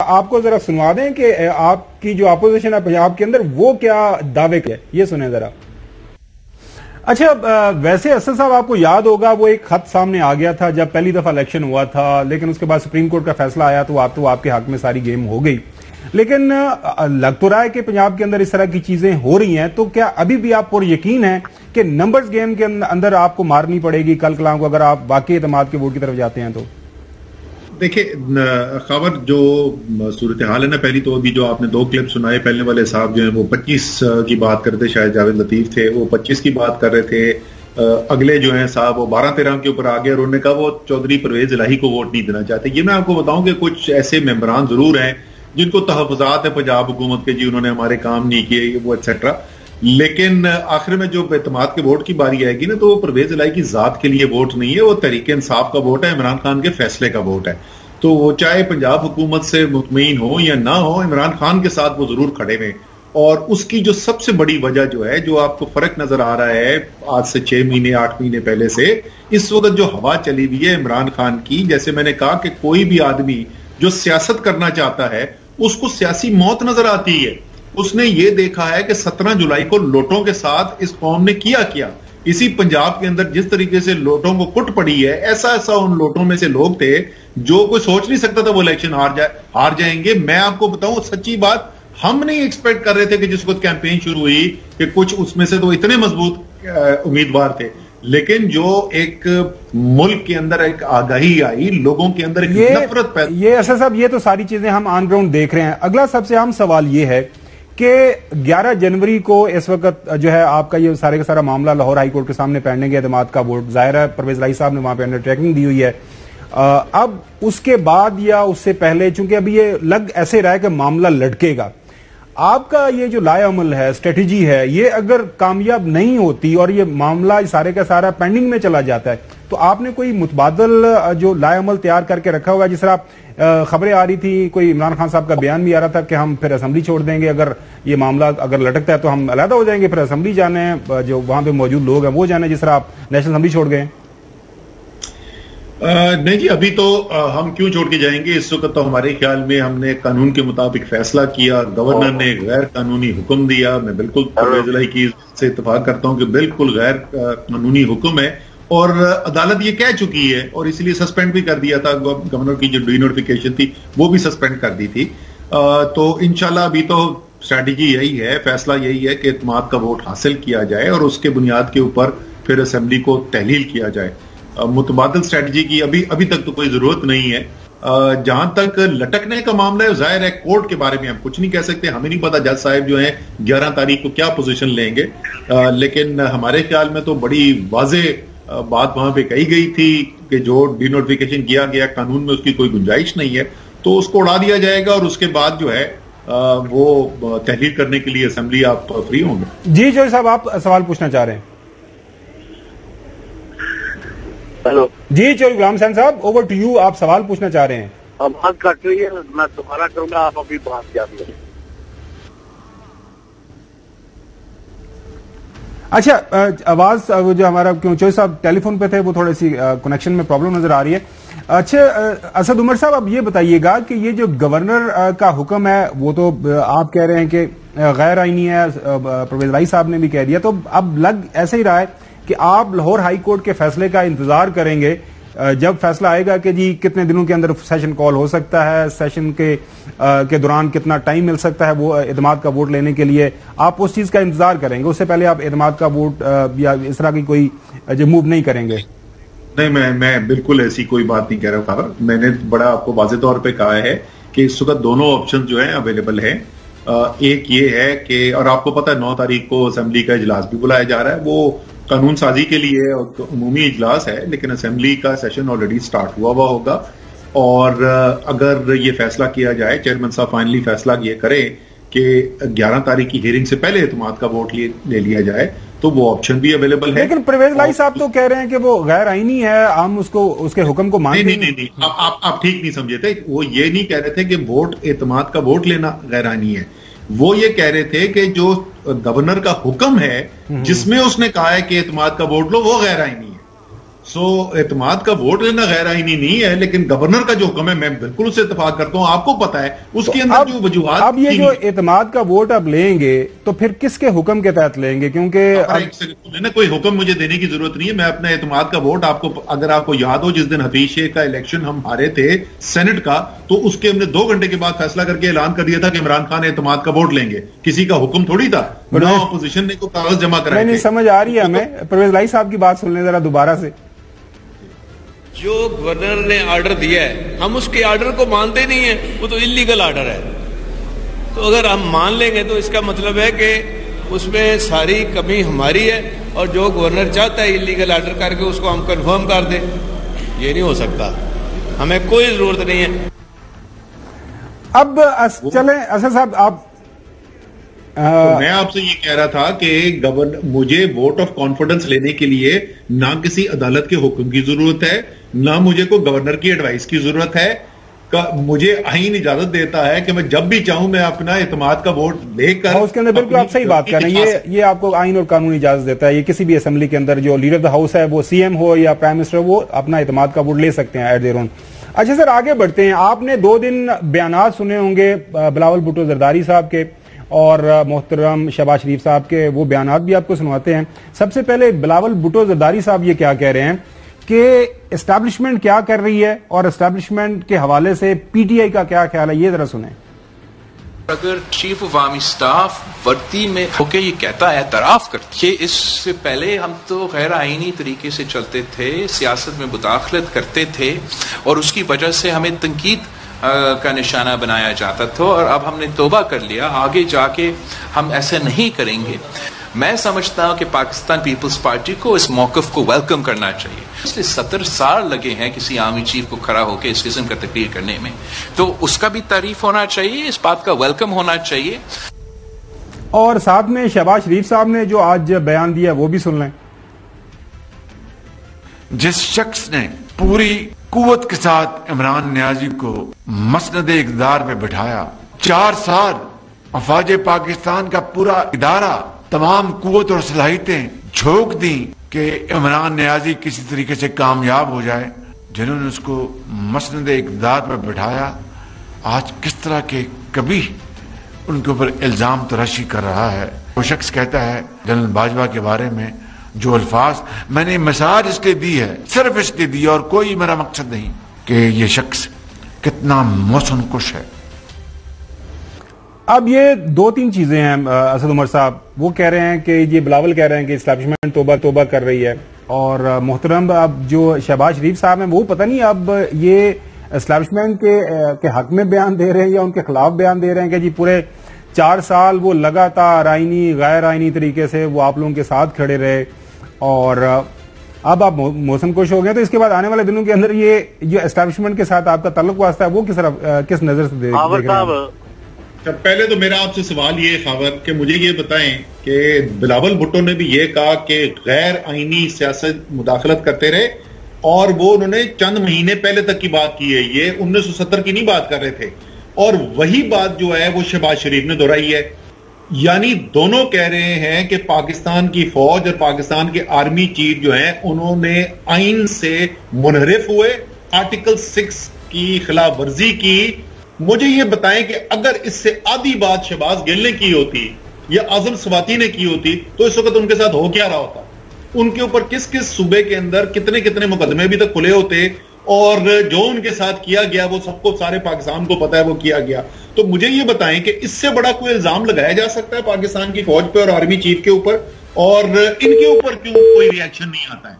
آپ کو ذرا سنوا دیں کہ آپ کی جو اپوزیشن ہے پنجاب کے اندر وہ کیا دعوے کے یہ سنیں ذرا. اچھا ویسے اسد صاحب آپ کو یاد ہوگا وہ ایک خط سامنے آ گیا تھا جب پہلی دفعہ الیکشن ہوا تھا، لیکن اس کے بعد سپریم کورٹ کا فیصلہ آیا تو آپ کے حق میں ساری گیم ہو گئی. لیکن لگ تو رہا ہے کہ پنجاب کے اندر اس طرح کی چیزیں ہو رہی ہیں، تو کیا ابھی بھی آپ پر یقین ہیں کہ نمبرز گیم کے اندر آپ کو مارنی پڑے گی کل کلام کو اگر آپ باقی اعتماد کے ووٹ کی طرف جاتے ہیں تو؟ دیکھیں خبر جو صورتحال ہے نا، پہلی تو ابھی جو آپ نے 2 کلپ سنائے، پہلے والے صاحب جو ہیں وہ 25 کی بات کرتے، شاید جاوید لطیف تھے، وہ 25 کی بات کر رہے تھے. اگلے جو ہیں صاحب وہ 12-13 کے اوپر آگے، اور انہوں نے کہا وہ چودھری پرویز الہی کو ووٹ نہیں دینا چاہتے. یہ میں آپ کو بتاؤں کہ کچھ ایسے ممبران ضرور ہیں جن کو تحفظات ہے پنجاب حکومت کے، جی انہوں نے ہمارے کام نہیں کیے وہ ایٹسٹرا، لیکن آخر میں جو اعتماد کے ووٹ کی باری آئے گی نا، تو وہ پرویز الہی کی ذات کے لیے ووٹ نہیں ہے، وہ تحریک انصاف کا ووٹ ہے، عمران خان کے فیصلے کا ووٹ ہے. تو وہ چاہے پنجاب حکومت سے مطمئن ہو یا نہ ہو، عمران خان کے ساتھ وہ ضرور کھڑے ہوئے. اور اس کی جو سب سے بڑی وجہ جو ہے، جو آپ کو فرق نظر آ رہا ہے آج سے 6 مہینے 8 مہینے پہلے سے، اس وقت جو ہوا چلی ہوئی ہے عمران خان کی، جیسے میں نے کہا کہ کوئی بھی آدمی جو سیاست کرنا چاہتا ہے اس کو سیاسی موت نظر آتی ہے. اس نے یہ دیکھا ہے کہ 17 جولائی کو لوٹوں کے ساتھ اس قوم نے کیا اسی پنجاب کے اندر جس طریقے سے لوٹوں کو کٹ پڑی ہے، ایسا ان لوٹوں میں سے لوگ تھے جو کوئی سوچ نہیں سکتا تھا وہ الیکشن ہار جائیں گے. میں آپ کو بتاؤں سچی بات، ہم نہیں ایکسپیکٹ کر رہے تھے کہ جس وقت کیمپین شروع ہوئی کہ کچھ اس میں سے تو اتنے مضبوط امیدوار تھے، لیکن جو ایک ملک کے اندر ایک آگاہی آئی، لوگوں کے اندر ایک نفرت پیدا. یہ اسد صاحب یہ تو ساری چیزیں ہم آن گراؤنڈ دیکھ رہے ہیں. اگلا سب سے اہم سوال یہ ہے کہ 11 جنوری کو اس وقت جو ہے آپ کا یہ سارے کا سارا معاملہ لاہور ہائی کورٹ کے سامنے پینڈنگ ہے، اعتماد کا ووٹ ظاہر ہے پرویز الہی صاحب نے وہاں پہ انڈر ٹریکنگ دی ہوئی ہے. اب اس کے بعد یا اس سے پہلے، چونکہ ابھی یہ لگ ایسے رہا ہے کہ معاملہ لٹکے گا، آپ کا یہ جو لائے عمل ہے، اسٹریٹجی ہے، یہ اگر کامیاب نہیں ہوتی اور یہ معاملہ سارے کا سارا پینڈنگ میں چلا جاتا ہے، تو آپ نے کوئی متبادل جو لائے عمل تیار کر کے رکھا ہوگا؟ جس طرح خبریں آ رہی تھی، کوئی عمران خان صاحب کا بیان بھی آ رہا تھا کہ ہم پھر اسمبلی چھوڑ دیں گے، اگر یہ معاملہ اگر لٹکتا ہے تو ہم علیحدہ ہو جائیں گے، پھر اسمبلی جانے ہیں، جو وہاں پہ موجود لوگ ہیں وہ جانے، جس طرح آپ نیشنل اسمبلی چھوڑ گئے. نہیں جی، ابھی تو ہم کیوں چھوڑ کے جائیں گے؟ اس وقت تو ہمارے خیال میں ہم نے قانون کے مطابق فیصلہ کیا، گورنر نے غیر قانونی حکم دیا. میں بالکل پرویز الہی کی سے اتفاق کرتا ہوں کہ بالکل غیر قانونی حکم ہے، اور عدالت یہ کہہ چکی ہے، اور اس لیے سسپینڈ بھی کر دیا تھا. گورنر کی جو ڈی نوٹیفیکیشن تھی وہ بھی سسپینڈ کر دی تھی. تو انشاءاللہ ابھی تو اسٹریٹجی یہی ہے، فیصلہ یہی ہے کہ اعتماد کا ووٹ حاصل کیا جائے اور اس کے بنیاد کے اوپر پھر اسمبلی کو تحلیل کیا جائے. متبادل اسٹریٹجی کی ابھی تک تو کوئی ضرورت نہیں ہے. جہاں تک لٹکنے کا معاملہ ہے، ظاہر ہے کورٹ کے بارے میں ہم کچھ نہیں کہہ سکتے، ہمیں نہیں پتا جج صاحب جو ہیں 11 تاریخ کو کیا پوزیشن لیں گے. لیکن ہمارے خیال میں تو بڑی واضح بات وہاں پہ کہی گئی تھی کہ جو ڈی نوٹیفیکیشن کیا گیا قانون میں اس کی کوئی گنجائش نہیں ہے، تو اس کو اڑا دیا جائے گا، اور اس کے بعد جو ہے وہ تحلیل کرنے کے لیے اسمبلی آپ فری ہوں گے. جی جو صاحب آپ سوال پوچھنا چاہ رہے ہیں. ہیلو جی چوہدری غلام حسین صاحب، اوور ٹو یو، آپ سوال پوچھنا چاہ رہے ہیں. اب بات کٹ رہی ہے، میں دوبارہ کروں گا، آپ ابھی بات کیا دیں. اچھا آواز جو ہمارا کیوں چوہدری صاحب ٹیلی فون پہ تھے، وہ تھوڑی سی کنیکشن میں پرابلم نظر آ رہی ہے. اچھا اسد عمر صاحب، اب یہ بتائیے گا کہ یہ جو گورنر کا حکم ہے وہ تو آپ کہہ رہے ہیں کہ غیر آئینی ہے، پرویز الہی صاحب نے بھی کہہ دیا، تو اب لگ ایسے ہی رہا ہے کہ آپ لاہور ہائی کورٹ کے فیصلے کا انتظار کریں گے جب فیصلہ آئے گا کہ جی کتنے دنوں کے اندر سیشن کال ہو سکتا ہے، سیشن کے دوران کتنا ٹائم مل سکتا ہے وہ اعتماد کا ووٹ لینے کے لیے، آپ اس چیز کا انتظار کریں گے؟ اس سے پہلے آپ اعتماد کا ووٹ یا اس طرح کی کوئی جو موو نہیں کریں گے؟ نہیں، میں بالکل ایسی کوئی بات نہیں کہہ رہا خبر. میں نے بڑا آپ کو واضح طور پہ کہا ہے کہ اس وقت دونوں آپشن جو ہیں اویلیبل ہیں. ایک یہ ہے کہ، اور آپ کو پتہ ہے 9 تاریخ کو اسمبلی کا اجلاس بھی بلایا جا رہا ہے، وہ قانون سازی کے لیے عمومی اجلاس ہے، لیکن اسمبلی کا سیشن آلریڈی سٹارٹ ہوا ہوگا. اور اگر یہ فیصلہ کیا جائے، چیئرمین صاحب فائنلی فیصلہ یہ کرے کہ 11 تاریخ کی ہیئرنگ سے پہلے اعتماد کا ووٹ لے لیا جائے، تو وہ آپشن بھی اویلیبل ہے. لیکن پرویز الہی صاحب تو کہہ رہے ہیں کہ وہ غیر آئینی ہے، ہم اس کے حکم کو مانتے ہیں. نہیں، آپ ٹھیک نہیں سمجھے تھے. وہ یہ نہیں کہہ رہے تھے کہ اعتماد کا ووٹ لینا غیر آئینی ہے، وہ یہ کہہ رہے تھے کہ جو گورنر کا حکم ہے جس میں اس نے کہا ہے کہ اعتماد کا ووٹ لو، وہ غیر آئینی ہے. اعتماد کا ووٹ لینا غیر آئینی نہیں ہے، لیکن گورنر کا جو حکم ہے میں بالکل اس سے اتفاق کرتا ہوں، آپ کو پتا ہے اس کے اندر جو وجوہات. اب یہ جو اعتماد کا ووٹ اب لیں گے تو پھر کس کے حکم کے تحت لیں گے؟ کیونکہ کوئی حکم مجھے دینے کی ضرورت نہیں ہے. میں اپنا اعتماد کا ووٹ آپ کو، اگر آپ کو یاد ہو جس دن حفیظ شیخ کا الیکشن ہم ہارے تھے سینٹ کا، تو اس کے ہم نے 2 گھنٹے کے بعد فیصلہ کر کے اعلان کر دیا تھا کہ عمران خان اعتماد کا ووٹ لیں گے. کسی کا حکم تھوڑی تھا، نہ اپوزیشن نے کوئی کاغذ جمع کرائے. نہیں سمجھ آ رہی ہے ہمیں. پرویز لائی صاحب کی بات سن لیں ذرا دوبارہ سے. جو گورنر نے آرڈر دیا ہے ہم اس کے آرڈر کو مانتے نہیں ہیں، وہ تو انلیگل آرڈر ہے. تو اگر ہم مان لیں گے تو اس کا مطلب ہے کہ اس میں ساری کمی ہماری ہے، اور جو گورنر چاہتا ہے انلیگل آرڈر کر کے اس کو ہم کنفرم کر دیں. یہ نہیں ہو سکتا، ہمیں کوئی ضرورت نہیں ہے. اب چلیں اسد صاحب، آپ میں آپ سے یہ کہہ رہا تھا کہ مجھے ووٹ آف کانفیڈنس لینے کے لیے نہ کسی عدالت کے حکم کی ضرورت ہے، نہ مجھے کوئی گورنر کی ایڈوائس کی ضرورت ہے. مجھے آئین اجازت دیتا ہے کہ میں جب بھی چاہوں میں اپنا اعتماد کا ووٹ لے کر اس کے اندر بالکل آپ صحیح بات کر رہے ہیں. یہ آپ کو آئین اور قانون اجازت دیتا ہے. یہ کسی بھی اسمبلی کے اندر جو لیڈر آف دا ہاؤس ہے، وہ سی ایم ہو یا پرائم منسٹر، وہ اپنا اعتماد کا ووٹ لے سکتے ہیں ایٹ دیئر اون. اچھا سر، آگے بڑھتے ہیں. آپ نے 2 دن بیانات سنے ہوں گے بلاول بھٹو زرداری صاحب کے اور محترم شہباز شریف صاحب کے. وہ بیانات بھی آپ کو سنواتے ہیں. سب سے پہلے بلاول بھٹو زرداری صاحب یہ کیا کہہ رہے ہیں کہ اسٹیبلشمنٹ کیا کر رہی ہے، اور اسٹیبلشمنٹ کے حوالے سے پی ٹی آئی کا کیا خیال ہے، یہ ذرا سنیں. اگر چیف آف آرمی سٹاف وردی میں ہو کے یہ کہتا ہے، اعتراف کرتی ہے، اس سے پہلے ہم تو غیر آئینی طریقے سے چلتے تھے، سیاست میں مداخلت کرتے تھے، اور اس کی وجہ سے ہمیں تنقید کا نشانہ بنایا جاتا تھا، اور اب ہم نے توبہ کر لیا، آگے جا کے ہم ایسے نہیں کریں گے. میں سمجھتا ہوں کہ پاکستان پیپلز پارٹی کو اس موقف کو ویلکم کرنا چاہیے. اس لیے 70 سال لگے ہیں کسی آرمی چیف کو کھڑا ہو کے اس قسم کا تقریر کرنے میں، تو اس کا بھی تعریف ہونا چاہیے، اس بات کا ویلکم ہونا چاہیے. اور ساتھ میں شہباز شریف صاحب نے جو آج بیان دیا وہ بھی سن لیں. جس شخص نے پوری قوت کے ساتھ عمران نیازی کو مسند اقتدار پہ بٹھایا، 4 سال افواج پاکستان کا پورا ادارہ، تمام قوت اور صلاحیتیں جھونک دیں کہ عمران نیازی کسی طریقے سے کامیاب ہو جائے، جنہوں نے اس کو مسند اقتدار پر بٹھایا، آج کس طرح کے کبھی ان کے اوپر الزام تراشی کر رہا ہے. وہ شخص کہتا ہے جنرل باجوہ کے بارے میں جو الفاظ میں نے مثال اس لیے دی ہے، صرف اس لیے دی، اور کوئی میرا مقصد نہیں، کہ یہ شخص کتنا محسن کش ہے. اب یہ 2-3 چیزیں ہیں اسد عمر صاحب. وہ کہہ رہے ہیں کہ یہ بلاول کہہ رہے ہیں کہ اسٹیبلشمنٹ توبہ کر رہی ہے، اور محترم اب جو شہباز شریف صاحب ہیں وہ پتہ نہیں اب یہ اسٹیبلشمنٹ کے حق میں بیان دے رہے ہیں یا ان کے خلاف بیان دے رہے ہیں کہ جی پورے 4 سال وہ لگاتار آئینی غیر آئینی طریقے سے وہ آپ لوگوں کے ساتھ کھڑے رہے، اور اب آپ موسم کش ہو گئے. تو اس کے بعد آنے والے دنوں کے اندر یہ جو اسٹیبلشمنٹ کے ساتھ آپ کا تعلق واسطہ ہے وہ کس نظر سے دیکھ رہے ہیں؟ پہلے تو میرا آپ سے سوال یہ خاور کہ مجھے یہ بتائیں کہ بلاول بھٹو نے بھی یہ کہا کہ غیر آئینی سیاست مداخلت کرتے رہے، اور وہ انہوں نے چند مہینے پہلے تک کی بات کی ہے، یہ 1970 کی نہیں بات کر رہے تھے. اور وہی بات جو ہے وہ شہباز شریف نے دہرائی ہے. یعنی دونوں کہہ رہے ہیں کہ پاکستان کی فوج اور پاکستان کے آرمی چیف جو ہیں انہوں نے آئین سے منحرف ہوئے، آرٹیکل 6 کی خلاف ورزی کی. مجھے یہ بتائیں کہ اگر اس سے آدھی بات شہباز گل نے کی ہوتی یا اعظم سواتی نے کی ہوتی تو اس وقت ان کے ساتھ ہو کیا رہا ہوتا؟ ان کے اوپر کس کس صوبے کے اندر کتنے کتنے مقدمے ابھی تک کھلے ہوتے، اور جو ان کے ساتھ کیا گیا وہ سب کو سارے پاکستان کو پتا ہے وہ کیا گیا. تو مجھے یہ بتائیں کہ اس سے بڑا کوئی الزام لگایا جا سکتا ہے پاکستان کی فوج پہ اور آرمی چیف کے اوپر، اور ان کے اوپر کیوں کوئی ری ایکشن نہیں آتا ہے؟